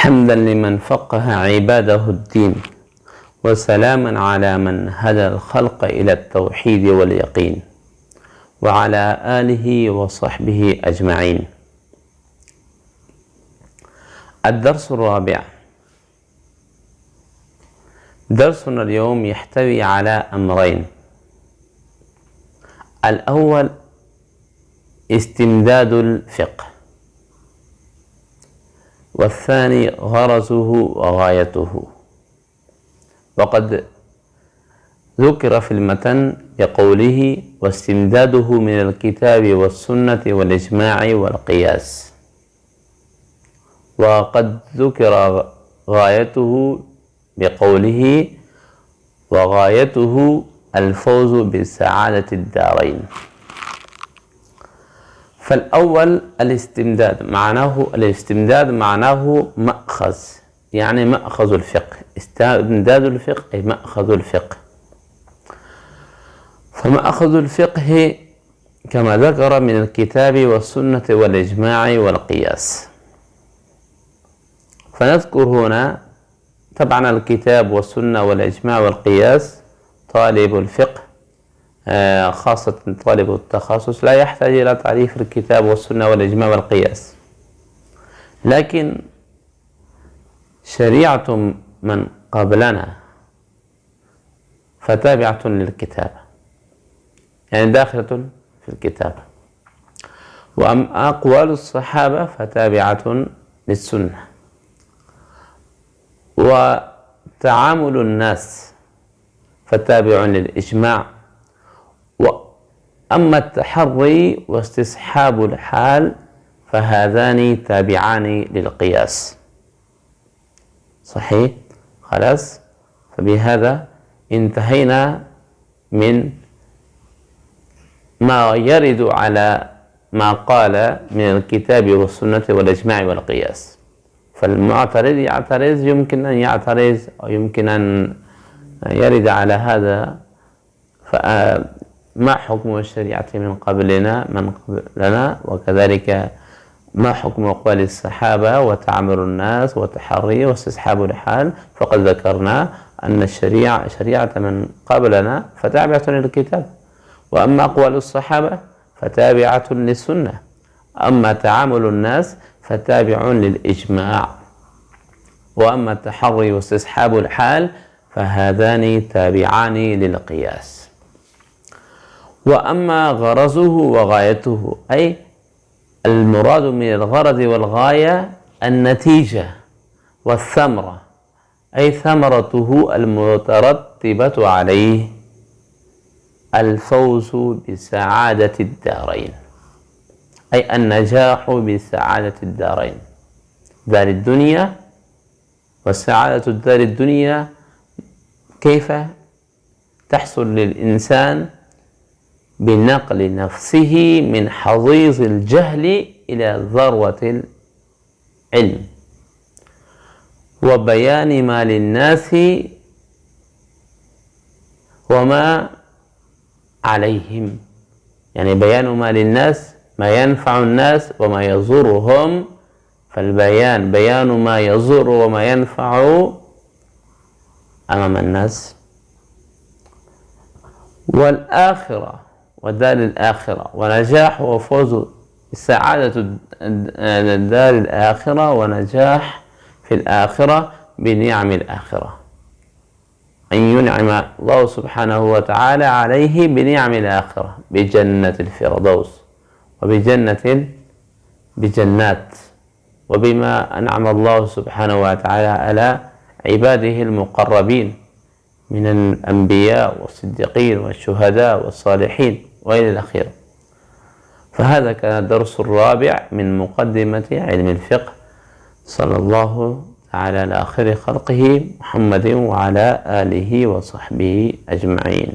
حمدا لمن فقه عباده الدين، وسلاما على من هدى الخلق إلى التوحيد واليقين، وعلى آله وصحبه أجمعين. الدرس الرابع. درسنا اليوم يحتوي على أمرين: الأول استمداد الفقه، والثاني غرضه وغايته. وقد ذكر في المتن بقوله: واستمداده من الكتاب والسنة والإجماع والقياس. وقد ذكر غايته بقوله: وغايته الفوز بسعادة الدارين. فالأول الاستمداد معناه مأخذ، يعني مأخذ الفقه. استمداد الفقه أي مأخذ الفقه. فمأخذ الفقه كما ذكر من الكتاب والسنة والإجماع والقياس. فنذكر هنا طبعا الكتاب والسنة والإجماع والقياس. طالب الفقه خاصة طالب التخصص لا يحتاج إلى تعريف الكتاب والسنة والإجماع والقياس، لكن شريعة من قبلنا فتابعة للكتاب، يعني داخلة في الكتاب. وأما أقوال الصحابة فتابعة للسنة. وتعامل الناس فتابع للإجماع. وأما التحري واستصحاب الحال فهذان تابعان للقياس. صحيح؟ خلاص. فبهذا انتهينا من ما يرد على ما قال من الكتاب والسنة والإجماع والقياس. فالمعترض يعترض، يمكن أن يعترض أو يمكن أن يرد على هذا. فما حكم الشريعة من قبلنا، وكذلك ما حكم أقوال الصحابة وتعامل الناس وتحري واستصحاب الحال. فقد ذكرنا أن شريعة من قبلنا فتابعة للكتاب، وأما أقوال الصحابة فتابعة للسنة، أما تعامل الناس فتابع للإجماع، وأما التحري واستصحاب الحال فهذان تابعان للقياس. وأما غرضه وغايته، أي المراد من الغرض والغاية النتيجة والثمرة، أي ثمرته المترتبة عليه الفوز بسعادة الدارين، أي النجاح بسعادة الدارين، دار الدنيا. والسعادة الدار الدنيا كيف تحصل للإنسان؟ بنقل نفسه من حضيض الجهل إلى ذروة العلم، وبيان ما للناس وما عليهم، يعني بيان ما للناس، ما ينفع الناس وما يضرهم. فالبيان بيان ما يضر وما ينفع أمام الناس. والآخرة ودار الآخرة، ونجاح وفوز سعادة دار الآخرة، ونجاح في الآخرة بنعم الآخرة، أن ينعم الله سبحانه وتعالى عليه بنعم الآخرة، بجنة الفردوس، بجنات، وبما أنعم الله سبحانه وتعالى على عباده المقربين من الأنبياء والصديقين والشهداء والصالحين وإلى الأخير. فهذا كان الدرس الرابع من مقدمة علم الفقه. صلى الله على خير خلقه محمد وعلى آله وصحبه أجمعين.